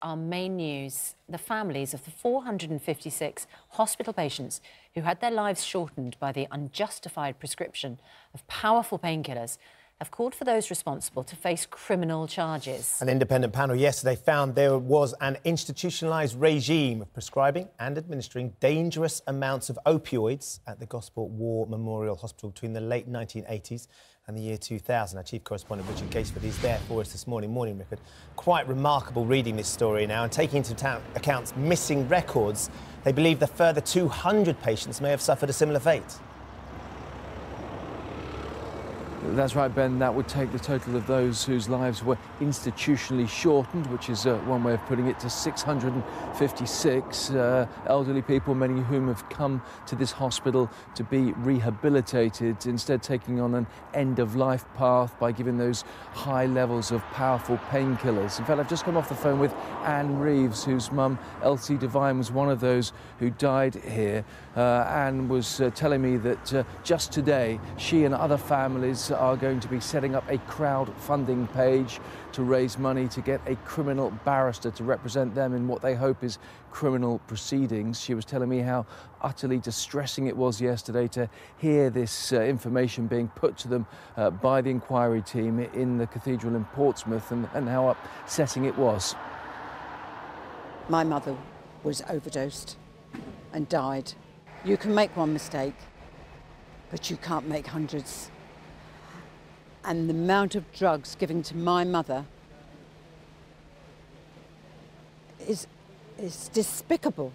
our main news. The families of the 456 hospital patients who had their lives shortened by the unjustified prescription of powerful painkillers have called for those responsible to face criminal charges. An independent panel yesterday found there was an institutionalised regime of prescribing and administering dangerous amounts of opioids at the Gosport War Memorial Hospital between the late 1980s and the year 2000. Our chief correspondent Richard Gageford is there for us this morning. Morning, Richard. Quite remarkable reading this story now, and taking into account missing records, they believe the further 200 patients may have suffered a similar fate. That's right, Ben. That would take the total of those whose lives were institutionally shortened, which is one way of putting it, to 656 elderly people, many of whom have come to this hospital to be rehabilitated, instead taking on an end-of-life path by giving those high levels of powerful painkillers. In fact, I've just come off the phone with Anne Reeves, whose mum, Elsie Devine, was one of those who died here. Anne was telling me that just today, she and other families are going to be setting up a crowdfunding page to raise money to get a criminal barrister to represent them in what they hope is criminal proceedings. She was telling me how utterly distressing it was yesterday to hear this information being put to them by the inquiry team in the cathedral in Portsmouth, and how upsetting it was. My mother was overdosed and died. You can make one mistake, but you can't make hundreds. And the amount of drugs given to my mother is despicable.